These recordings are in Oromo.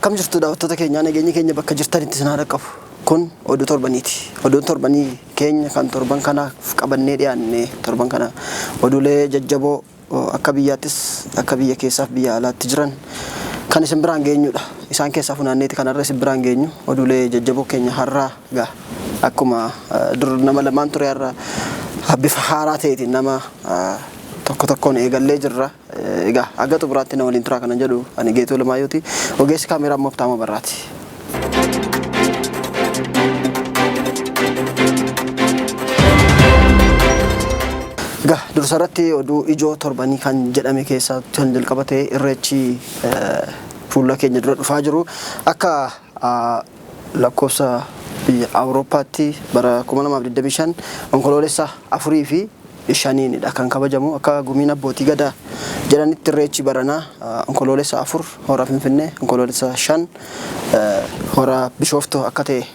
Akkam jirtu daawwattoota keenya nageenyi keenya bakka jirtanitti sinaa dhaqqabu. Kun oduu torbaniiti. Oduun torbanii keenya kan torban kanaaf qabannee dhiyaanne torban kana oduulee jajjaboo akka biyyaattis akka biyya keessaaf biyya alaatti jiran kan isin biraan geenyudha. Isaan keessaa funaanneeti kanarra isin biraan geenyu oduulee jajjaboo keenya har'aa gaa akkuma dur nama lamaan ture har'a bifa haaraa ta'eetiin nama tokko tokkoon eegallee jirra. Egaa aga xumuraatti na waliin turaa kanan jedhu ani Geetoo Lamaayooti. Ogeessi kaameraa Mooftaama Barraati. Egaa dursarratti oduu ijoo torbanii kan jedhame keessaa kan jalqabate irreechi fuula keenya dura dhufaa jiru akka lakkoofsa biyya Awurooppaatti bara 2025 onkoloolessa 4 fi 5 kan kabajamu akka gumiin abbootii gadaa jedhanitti irreechi baranaa onkoloolessa 4 hora Finfinnee onkoloolessa 5 hora Bishooftoo akka ta'e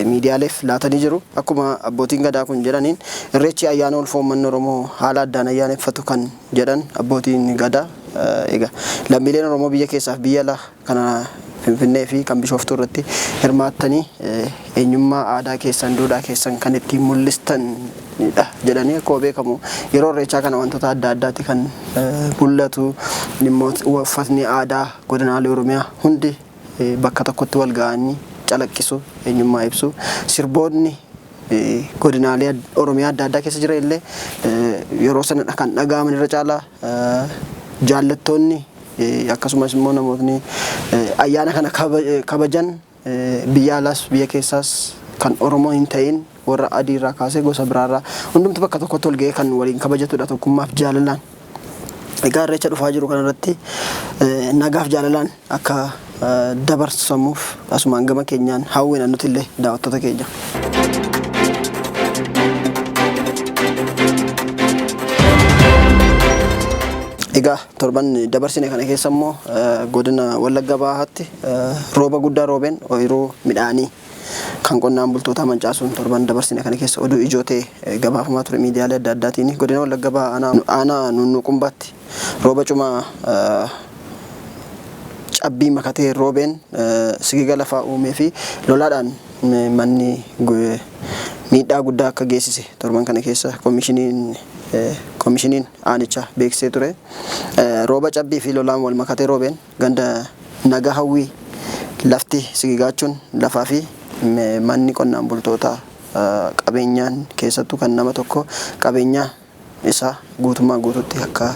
miidiyaaleef laatanii jiru. Akkuma abbootiin gadaa kun jedhaniin irreechi ayyaana ulfoommanni Oromoo haala addaan ayyaaneffatu kan jedhan abbootiin gadaa egaa lammiileen Oromoo biyya keessaaf biyya alaa kana Finfinnee fi kan Bishooftoo irratti hirmaattanii eenyummaa aadaa keessan duudhaa keessan kan ittiin mul'istanidha jedhanii akkuma beekamu yeroo irreechaa kana wantoota adda addaatti kan mul'atu dhimmoota uffatni aadaa godinaalee Oromiyaa hundi bakka tokkotti wal ga'anii calaqqisu eenyummaa ibsu sirboonni godinaalee Oromiyaa adda addaa keessa jira illee yeroo sanadha kan dhaga'aman irra caalaa jaallattoonni akkasumas immoo namootni ayyaana kana kabajan biyya alaas biyya keessaas kan Oromoo hin ta'in warra adii irraa kaasee gosa biraarraa hundumtu bakka tokkotti wal ga'ee kan waliin kabajatudha tokkummaaf jaalalaan. Egaa irreecha dhufaa jiru kanarratti nagaaf jaalalaan akka dabarsamuuf asumaan gama keenyaan hawwina nuti illee daawwattoota keenya. Egaa torban dabarsine kana keessa immoo godina Wallagga Bahaatti rooba guddaa roobeen ooyiruu midhaanii kan qonnaan bultoota mancaasuun torban dabarsine kana keessa oduu ijoo ta'e gabaafamaa ture miidiyaalee adda addaatiin godina Wallagga Bahaa aanaa Nunnuqumbaatti rooba cumaa cabbii makatee roobeen sigiga lafaa uumee fi lolaadhaan manni miidhaa guddaa akka geessise torban kana keessa koomishiniin aanichaa beeksisee ture. Rooba cabbii fi lolaan wal makatee roobeen ganda naga hawwii lafti sigigaachuun lafaa fi manni qonnaan bultoota qabeenyaan keessattuu kan nama tokko qabeenyaa isa guutummaa guututti akka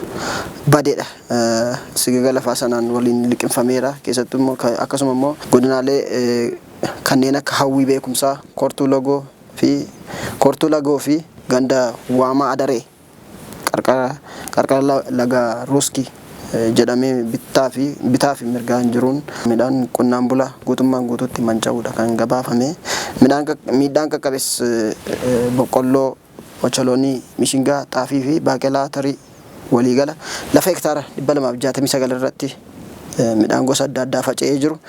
badeedha. Sigiga lafaa sanaan waliin liqinfameera keessattuu immoo akkasuma immoo godinaalee kanneen akka hawwii beekumsaa kortuu lagoo fi ganda waamaa adaree qarqara laga ruuskii jedhamee bitaa fi mirgaan jiruun midhaan qonnaan bulaa guutummaan guututti manca'uudha kan gabaafame. Miidhaan qaqqabes boqqolloo, ocholoonii, mishingaa, xaafii fi baaqelaa tarii waliigala lafa hektaara 269 irratti midhaan gosa adda addaa faca'ee jiru.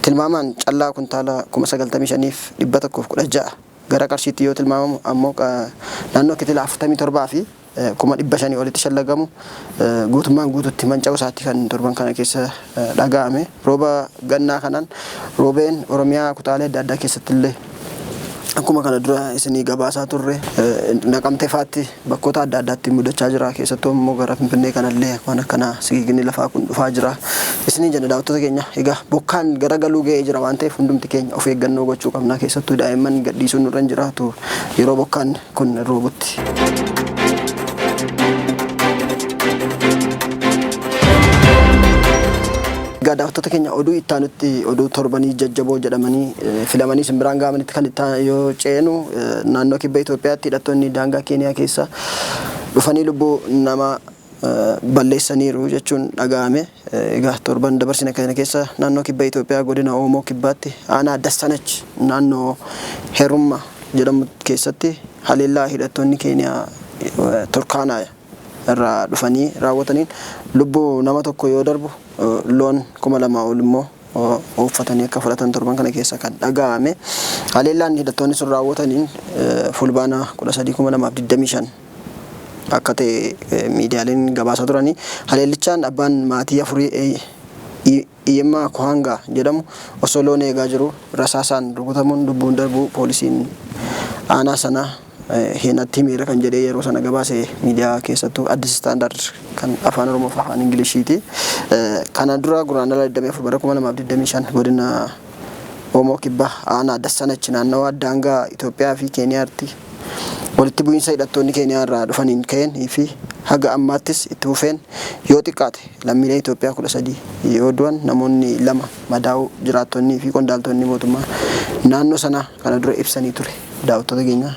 Tilmaamaan callaa kuntaala 95,116 gara qarshiitti yoo tilmaamamu ammoo naannoo kitila 47 fi 500 olitti shallagamu guutummaan guututti manca'uu isaatti kan torban kana keessa dhaga'ame. Rooba gannaa kanaan roobeen Oromiyaa kutaalee adda addaa keessatti illee akkuma kana dura isinii gabaasaa turre Naqamtee faatti bakkoota adda addaatti mudachaa jira. Keessattuu immoo gara Finfinnee kanallee waan akkanaa sigigni lafaa kun dhufaa jira. Isinii jenna daawwattoota keenya egaa bokkaan garagaluu ga'ee jira waan ta'eef hundumti keenya of eeggannoo gochuu qabna. Keessattuu daa'imman gadhiisuun nurra hin jiraatu yeroo bokkaan kun roobutti. Daawwattoota keenya oduu ittaanutti oduu torbanii jajjaboo jedhamanii filamanii simbiraan ga'amanitti kan ittaan yoo ceenu naannoo kibba Itoophiyaatti hidhattoonni daangaa Keeniyaa keessa dhufanii lubbuu nama balleessaniiru jechuun dhaga'ame. Egaa torban dabarsine kana keessa naannoo kibba Itoophiyaa godina Oomoo kibbaatti aanaa Dassanach naannoo Heerummaa jedhamu keessatti haleellaa hidhattoonni Keeniyaa Turkaanaa irraa dhufanii raawwataniin lubbuu nama tokko yoo darbu loon 2,000 ol immoo uffatanii akka fudhatan torban kana keessa kan dhaga'ame. Haleellaan hidhattoonni sun raawwataniin fulbaana 13,2025 akka ta'e miidiyaaleen gabaasaa turanii haleellichaan abbaan maatii 4 Iyemmaa Kohanga jedhamu osoo loon eegaa jiru rasaasaan rukutamuun lubbuun darbu poolisiin aanaa sana heenatti miira kan jedhee yeroo sana gabaase miidiyaa keessattuu Addis Standard kan afaan Oromoo fi afaan Ingiliishiiti. Kana dura guraandhala 24 bara 2025 godina Oomoo Kibbaa aanaa Dassanach naannawaa daangaa Itoophiyaa fi Keeniyaatti walitti bu'iinsa hidhattoonni Keeniyaa irraa dhufaniin ka'een fi haga ammaattis itti fufeen yoo xiqqaate lammiilee Itoophiyaa 13 yoo du'an namoonni 2 madaa'uu jiraattonnii fi qondaaltonni mootummaa naannoo sana kana dura ibsanii ture. Daawwattoota keenya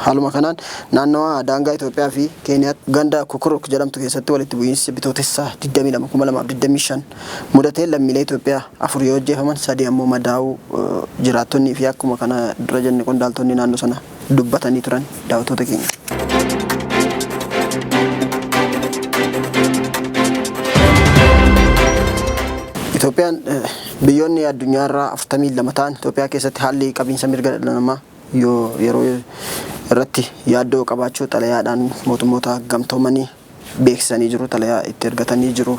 haaluma kanaan naannawaa daangaa Itoophiyaa fi Keeniyaatti ganda Kukuruk jedhamtu keessatti walitti bu'iinsi bitootessa 22/2025 mudatee lammiilee Itoophiyaa 4 yoo ajjeefaman 3 ammoo madaa'uu jiraattonnii fi akkuma kana dura jenne qondaaltonni naannoo sana dubbatanii turan daawwattoota keenya. Itoophiyaan biyyoonni addunyaarraa 42 ta'an Itoophiyaa keessatti haalli qabiinsa mirga dhala namaa yeroo irratti yaaddoo qabaachuu xalayaadhaan mootummoota gamtoomanii beeksisanii jiru, xalayaa itti ergatanii jiru.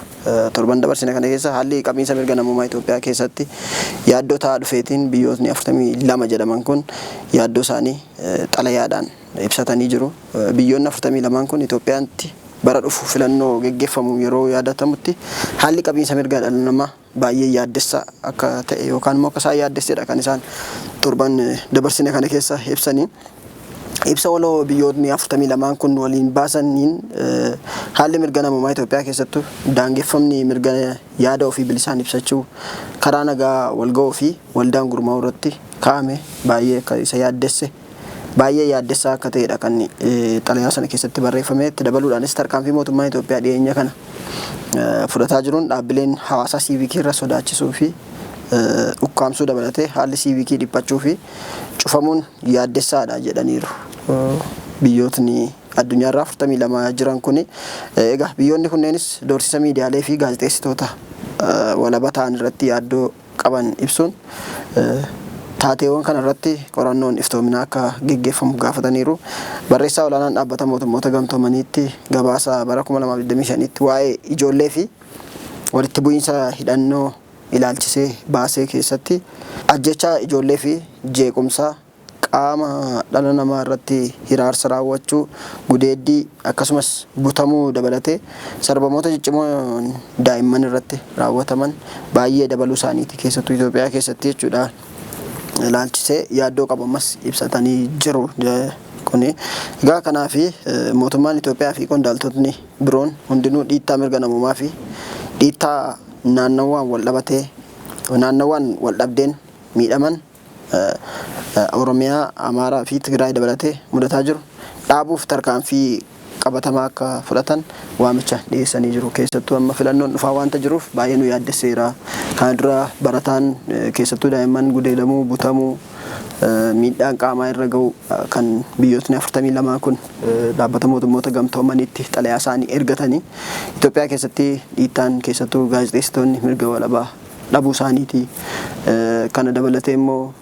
Torban dabarsine kana keessa haalli qabiinsa mirga namummaa Itoophiyaa keessatti yaaddoo ta'aa dhufeetiin biyyootni 42 jedhaman kun yaaddoo isaanii xalayaadhaan ibsatanii jiru. Biyyoonni 42 kun Itoophiyaatti bara dhufu filannoo geggeeffamu yeroo yaadatamutti haalli qabiinsa mirga dhala namaa baay'ee yaaddessa akka ta'e yookaan immoo akka isaan yaaddessedha kan isaan torban dabarsine kana keessa ibsanii. Ibsa waloo biyyootni 42 kun waliin baasaniin haalli mirga namummaa Itoophiyaa keessattuu daangeffamni mirga yaada ofii bilisaan ibsachuu karaa nagaa walga'uu fi waldaan gurmaa'uu irratti kaa'ame baay'ee akka isa yaaddesse. Baay'ee yaaddessaa akka ta'edha kan xalayaa sana keessatti barreeffame. Itti dabaluudhaanis tarkaanfii mootummaa Itoophiyaa dhiyeenya kana fudhataa jiruun dhaabbileen hawaasaa siivikii irra sodaachisuu fi ukkaamsuu dabalatee haalli siivikii dhiphachuu fi cufamuun yaaddessaadha jedhaniiru. Biyyootni addunyaarraa 42 jiran kun egaa biyyoonni kunneenis doorsisa miidiyaalee fi gaazexeessitoota walaba ta'an irratti yaaddoo qaban ibsuun taateewwan kana irratti qorannoon iftoominaa akka geggeeffamu gaafataniiru. Barreessaa olaanaan dhaabbata mootummoota gamtoomaniitti gabaasa bara 2025tti waa'ee ijoollee fi walitti bu'iinsa hidhannoo ilaalchisee baasee keessatti ajjechaa ijoollee fi jeequmsaa qaama dhala namaa irratti hiraarsa raawwachuu gudeeddii akkasumas butamuu dabalatee sarbamoota ciccimoo daa'imman irratti raawwataman baay'ee dabaluu isaaniiti keessattuu Itoophiyaa keessatti jechuudha. Ilaalchisee yaaddoo qabamas ibsatanii jiru kuni. Egaa kanaaf mootummaan Itoophiyaa fi qondaaltonni biroon hundinuu dhiittaa mirga namummaa fi dhiittaa naannawaan wal dhabdeen miidhaman Oromiyaa, Amaaraa fi Tigraay dabalatee mudataa jiru dhaabuuf tarkaanfii qabatamaa akka fudhatan waamicha dhiyeessanii jiru. Keessattuu amma filannoon dhufaa waanta jiruuf baay'ee nu yaaddesseera. Kana dura barataan keessattuu daa'imman gudeedamuu, butamuu, miidhaan qaamaa irra ga'u kan biyyootni 42 kun dhaabbata mootummoota gamtoomaniitti xalayaa isaanii ergatanii Itoophiyaa keessatti dhiittaan keessattuu gaazexeessitoonni mirga walabaa dhabuu isaaniiti. Kana dabalatee immoo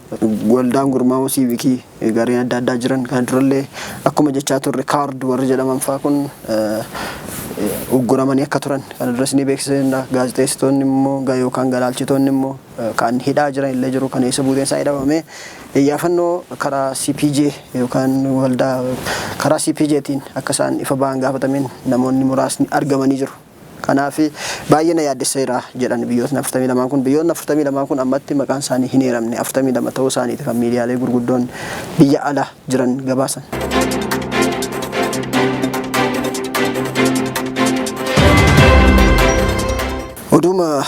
waldaan gurmaa'uu siivikii gareen adda addaa jiran kana durallee akkuma jechaa turre kaard warri jedhaman fa'aa kun ugguramanii akka turan kana duras ni beeksisanidha. Gaazexeessitoonni immoo yookaan galaalchitoonni immoo kan hidhaa jiran illee jiru. Kan eessa buuteen isaa hidhamame iyyaafannoo karaa CPJ yookaan waldaa karaa CPJtiin akka isaan ifa ba'an gaafatameen namoonni muraasni argamanii jiru. Kanaaf baay'ee na yaaddesseera jedhan biyyootni 42 kun. Biyyoonni 42 kun ammatti maqaan isaanii hin eeramne 42 ta'uu isaaniiti kan miidiyaalee gurguddoon biyya ala jiran gabaasan. Oduma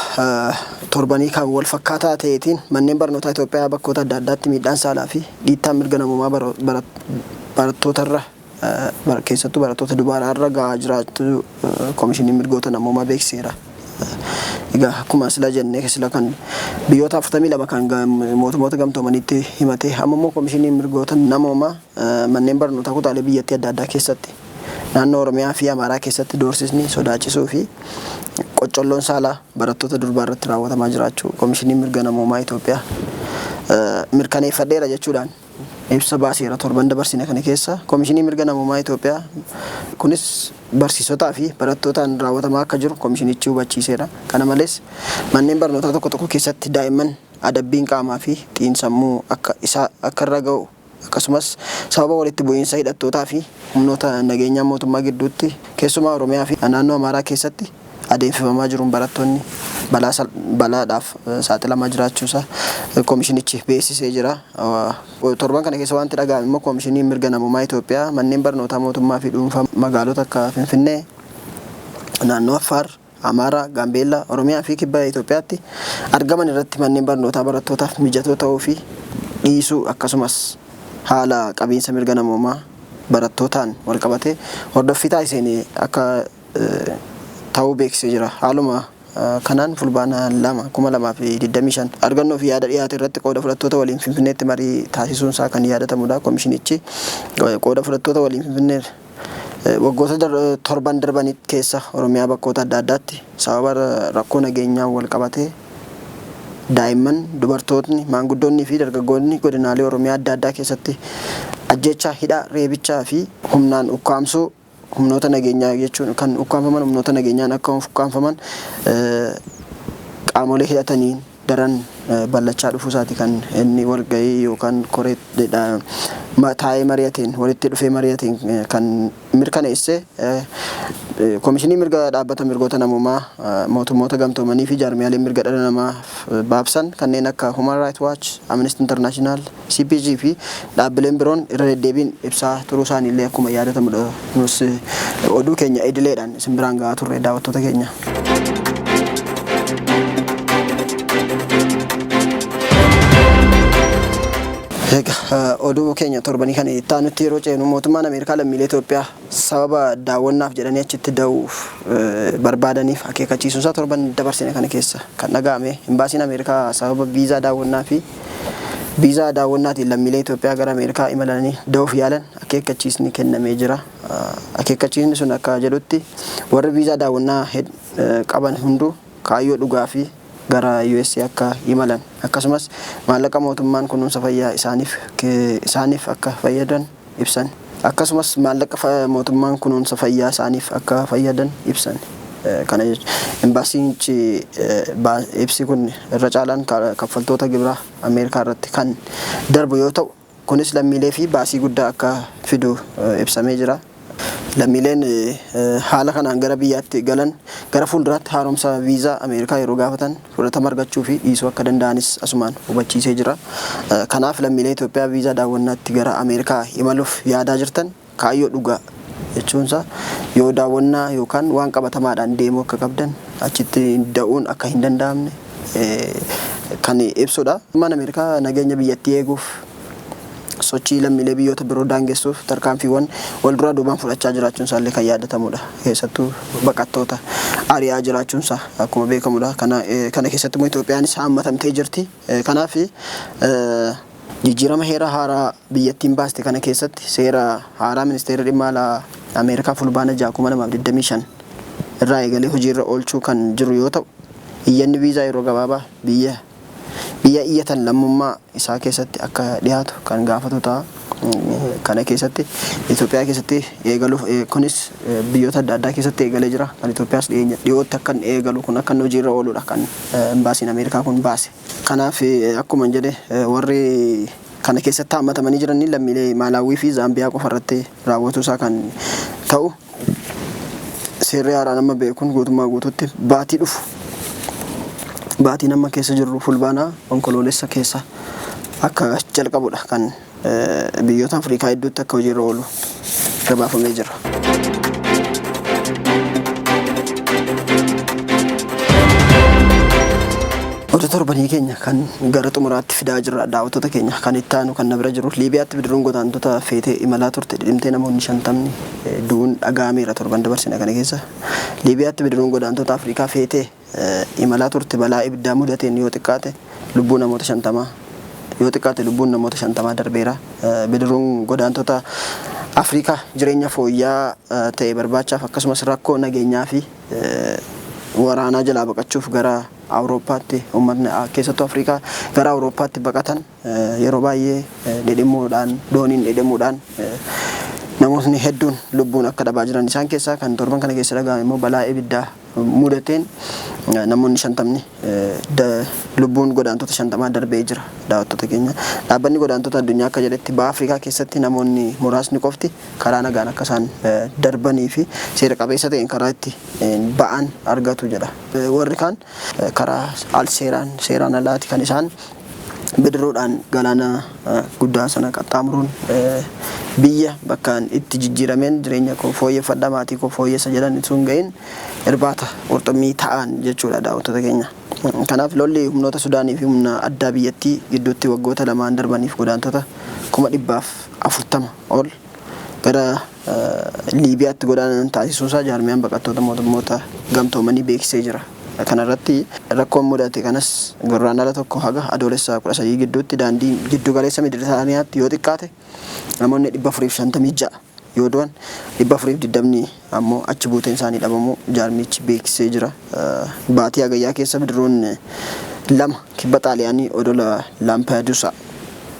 torbanii kan wal fakkaataa ta'eetiin manneen barnootaa Itoophiyaa bakkoota adda addaatti miidhaan saalaa fi dhiittaan mirga namummaa barattootarra keessattuu barattoota dubaaraarra gahaa jiraachuu koomishiniin mirgoota namummaa beeksiseera. Egaa akkuma sila jennee sila kan biyyoota 42 kan mootummoota gamtoomaniitti himate amma immoo koomishiniin mirgoota namummaa manneen barnootaa kutaalee biyyattii adda addaa keessatti naannoo Oromiyaa fi Amaaraa keessatti doorsisni sodaachisuu fi qoccolloon saalaa barattoota durbaa irratti raawwatamaa jiraachuu koomishiniin mirga namummaa Itoophiyaa mirkaneeffadheera jechuudhaan ibsa baaseera torban dabarsine kana keessa Koomishinii Mirga Namummaa Itoophiyaa kunis barsiisotaa fi barattootaan raawwatamaa akka jiru koomishinichi hubachiiseera. Kana malees manneen barnootaa tokko tokko keessatti daa'imman adabbiin qaamaa fi xiinsammuu akka irra ga'u akkasumas sababa walitti bu'iinsa hidhattootaa fi humnoota nageenyaa mootummaa gidduutti keessumaa Oromiyaa fi naannoo Amaaraa keessatti adeemsifamaa jiruun barattoonni balaadhaaf saaxilamaa jiraachuusaa koomishinichi beeksisee jira. Torban kana keessa wanti dhaga'ame immoo Koomishiniin Mirga Namummaa Itoophiyaa manneen barnootaa mootummaa fi dhuunfaa magaalota akka Finfinnee, naannoo Affaar, Amaaraa, Gaambeellaa, Oromiyaa fi Kibba Itoophiyaatti argaman irratti manneen barnootaa barattootaaf mijatoo ta'uu fi dhiisuu akkasumas haala qabiinsa mirga namummaa barattootaan wal qabatee hordoffii taasisanii akka ta'uu beeksisee jira. Haaluma kanaan fulbaana 2025 argannoo fi yaada dhiyaate irratti qooda fudhattoota waliin Finfinneetti marii taasisuun isaa kan yaadatamudha. Koomishinichi qooda fudhattoota waliin Finfinnee waggoota torban darbanii keessa Oromiyaa bakkoota adda addaatti sababa rakkoo nageenyaa wal qabatee daa'imman, dubartootni, maanguddoonni fi dargaggoonni godinaalee Oromiyaa adda addaa keessatti ajjeechaa, hidhaa, reebichaa fi humnaan ukkaamsuu humnoota nageenyaa jechuun kan ukkaanfaman humnoota nageenyaan akka ukkaanfaman qaamolee hidhataniin daran ballachaa dhufuu isaati kan inni walgahii yookaan koree taa'ee mari'ateen walitti dhufee mari'ateen kan mirkaneesse. Koomishinii mirga dhaabbata mirgoota namummaa mootummoota gamtoomanii fi jaarmiyaalee mirga dhala namaa baabsan kanneen akka Human Rights Watch, Amnesty International, CPG fi dhaabbileen biroon irra deddeebiin ibsaa turuu isaaniillee akkuma yaadatamudha. Nus oduu keenya idileedhaan isin biraan gahaa turre daawwattoota keenya. Oduu keenya torbanii kana itti aanutti yeroo ceenu mootummaan Ameerikaa lammiilee Itoophiyaa sababa daawwannaaf jedhanii achitti da'uuf barbaadaniif akeekkachiisuunsaa torban dabarsine kana keessa kan dhaga'ame. Imbaasiin Ameerikaa sababa viizaa daawwannaa fi viizaa daawwannaatiin lammiilee Itoophiyaa gara Ameerikaa imalanii da'uuf yaalan akeekkachiisni kennamee jira. Akeekkachiisni sun akka jedhutti warri viizaa daawwannaa qaban hunduu kaayyoo dhugaa fi gara USA akka imalan akkasumas maallaqa mootummaan kunuunsa fayyaa isaaniif akka fayyadan ibsan akkasumas maallaqa mootummaan kunuunsa fayyaa isaaniif akka fayyadan ibsan. Kana imbaasiinchi ibsi kun irra caalaan kaffaltoota gibiraa Ameerikaa irratti kan darbu yoo ta'u kunis lammiilee fi baasii guddaa akka fidu ibsamee jira. Lammiileen haala kanaan gara biyyaatti galan gara fuulduraatti haaromsa viizaa Ameerikaa yeroo gaafatan fudhatama argachuu fi dhiisuu akka danda'anis asumaan hubachiisee jira. Kanaaf lammiilee Itoophiyaa viizaa daawwannaatti gara Ameerikaa imaluuf yaadaa jirtan kaayyoo dhugaa jechuunsa yoo daawwannaa yookaan waan qabatamaadhaan deemuu akka qabdan achitti da'uun akka hin danda'amne kan ibsudha. Mootummaan Ameerikaa nageenya biyyattii eeguuf sochii lammiilee biyyoota biroo daangessuuf tarkaanfiiwwan wal duraa duubaan fudhachaa jiraachuun isaallee kan yaadatamudha. Keessattuu baqattoota ari'aa jiraachuun isaa akkuma beekamudha. Kana keessatti immoo Itoophiyaanis hammatamtee jirti. Kanaaf jijjiirama heera haaraa biyyattiin baaste kana keessatti seera haaraa ministeera dhimma alaa Ameerikaa fulbaana 2025 irraa eegalee hojiirra oolchuu kan jiru yoo ta'u iyyanni viizaa yeroo gabaabaa biyya iyyatan lammummaa isaa keessatti akka dhiyaatu kan gaafatu ta'a. Kana keessatti Itoophiyaa keessatti eegaluuf kunis biyyoota adda addaa keessatti eegalee jira. Kan Itoophiyaas dhiyootti akka eegalu kun akka hojiirra ooludha kan imbaasiin Ameerikaa kun baase. Kanaaf akkuma jedhe warri kana keessatti hammatamanii jiranii lammiilee Maalaawii fi Zaambiyaa qofa irratti raawwatu isaa kan ta'u seerri haaraan amma beekuun guutummaa guutuutti baatii dhufu. Baatii nama keessa jirru fulbaana onkoloolessa keessa akka jalqabudha kan biyyoota Afrikaa hedduutti akka hojiirra oolu gabaafamee jira. Oduu torbanii keenya kan gara xumuraatti fidaa jirra daawwattoota keenya kan itti aanu kan na bira jiru Liibiyaatti bidiruun godaantota feetee imalaa turte dhidhimtee namoonni 50 du'uun dhaga'ameera torban dabarsine kana keessa. Liibiyaatti bidiruun godaantota Afrikaa feetee imalaa turte balaa ibiddaa mudateen yoo xiqqaate lubbuun namoota 50 darbeera. Bidiruun godaantota Afrikaa jireenya fooyya'aa ta'e barbaachaaf akkasumas rakkoo nageenyaa fi waraanaa jalaa baqachuuf gara Awurooppaatti uummatni keessattuu Afrikaa gara Awurooppaatti baqatan yeroo baay'ee dhedhemuudhaan dooniin dhedhemuudhaan namoonni hedduun lubbuun akka dhabaa jiran isaan keessaa kan torban kana keessa dhaga'ame immoo balaa ibiddaa mudateen namoonni 50 lubbuun godaantota 50 darbee jira. Daawwattoota keenya dhaabbanni godaantota addunyaa akka jedhetti baha Afrikaa keessatti namoonni muraasni qofti karaa nagaan akka isaan darbanii fi seera qabeessa ta'een karaa itti ba'an argatu jedha. Warri kaan karaa seeraan alaati kan isaan bidiruudhaan galaana guddaa sana qaxxaamuruun biyya bakkaan itti jijjiirameen jireenya koo fooyyeffadhaa maatii koo fooyyessa jedhan sun ga'een irbaata qurxummii ta'an jechuudha daawwattoota keenya. Kanaaf lolli humnoota Sudaanii fi humna addaa biyyattii gidduutti waggoota lamaan darbaniif godaantota 140 ol gara Liibiyaatti godaanan taasisuusaa jaarmiyaan baqattoota mootummoota gamtoomanii beeksisee jira. Kanarratti rakkoon mudate kanas gurraandhala tokko haga adoolessa 13 gidduutti daandii giddu galeessa Meditiraaniyaatti yoo xiqqaate namoonni 456 yoo du'an 420 ammoo achi buuteen isaanii dhabamuu jaarmichi beeksisee jira. Baatii hagayyaa keessa bidiruun 2 kibba Xaaliyaanii odola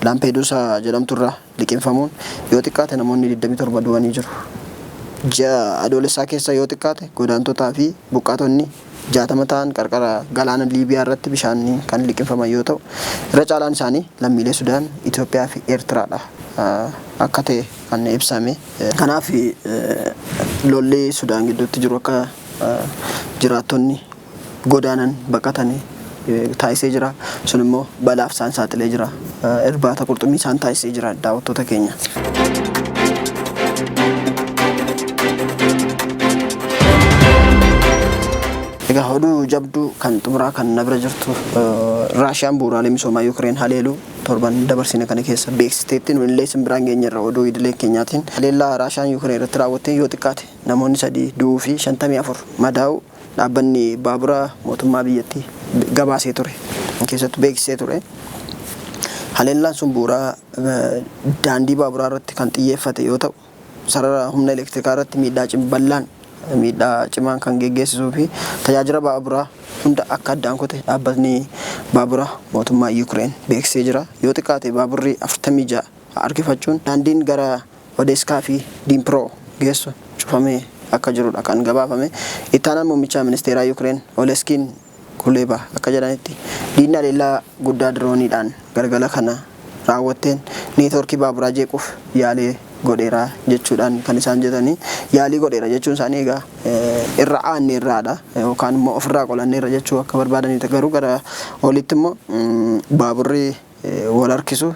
Lampedusa jedhamturraa liqimfamuun yoo xiqqaate namoonni 27 du'anii jiru. Ji'a adoolessaa keessa yoo xiqqaate godaantotaa fi buqqaatonni 60 ta'an qarqara galaana Liibiyaa irratti bishaaniin kan liqimfaman yoo ta'u irra caalaan isaanii lammiilee Sudaan, Itoophiyaa fi Eertiraadha akka ta'e kan ibsame. Kanaaf lolli Sudaan gidduutti jiru akka jiraattonni godaanan baqatanii taasisee jira. Sun immoo balaaf isaan saaxilee jira. Irbaata qurxummii isaan taasisee jira daawwattoota keenya. Egaa oduu jabduu kan xumuraa kan na bira jirtu Raashiyaan bu'uuraalee misoomaa Yuukireen haleeluu torban dabarsine kana keessa beeksisteetti nullee simbiraan geenyerra oduu idilee keenyaatiin haleellaa Raashiyaan Yuukireen irratti raawwattee yoo xiqqaate namoonni 3 du'uu fi 54 madaa'uu dhaabbanni baabura mootummaa biyyattii gabaasee ture keessattuu beeksisee ture. Haleellaan sun bu'uuraa daandii baaburaa irratti kan xiyyeeffate yoo ta'u sarara humna elektirikaa irratti miidhaa cimaan kan geggeessisuu fi tajaajila baaburaa hunda akka addaan kute dhaabbatni baabura mootummaa Yuukireen beeksisee jira. Yoo xiqqaate baaburri 46 harkifachuun daandiin gara Odeeskaa fi Diimproo geessu cufamee akka jirudha kan gabaafame. Ittaanaan muummicha ministeeraa Yuukireen Oleskiin Kuleeba akka jedhanitti diinni haleellaa guddaa dirooniidhaan galgala kana raawwatteen neetwoorkii baaburaa jeequuf yaalee godheera jechuudhaan kan isaan jedhanii yaalii godheera jechuun isaanii egaa irra aanne irraadha yookaan immoo ofirraa qolanneerra jechuu akka barbaadaniiti. Garuu gara olitti immoo baaburri wal harkisu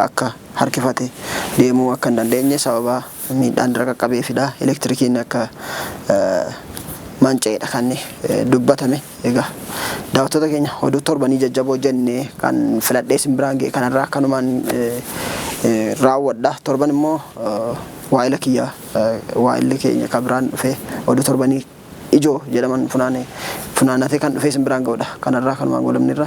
akka harkifate deemuu akka hin dandeenye sababa miidhaan dira qaqqabeefidha. Elektirikiin akka manca'eedha kan dubbatame. Egaa daawwattoota keenya oduu torbanii jajjaboo jennee kan filadhee simbiraan ga'e kanarraa kanumaan raawwadha. Torban immoo waa'ila keenya kan biraan dhufee oduu torbanii ijoo jedhaman funaanatee kan dhufee simbiraan ga'udha. Kanarraa kanumaan goolabnirra.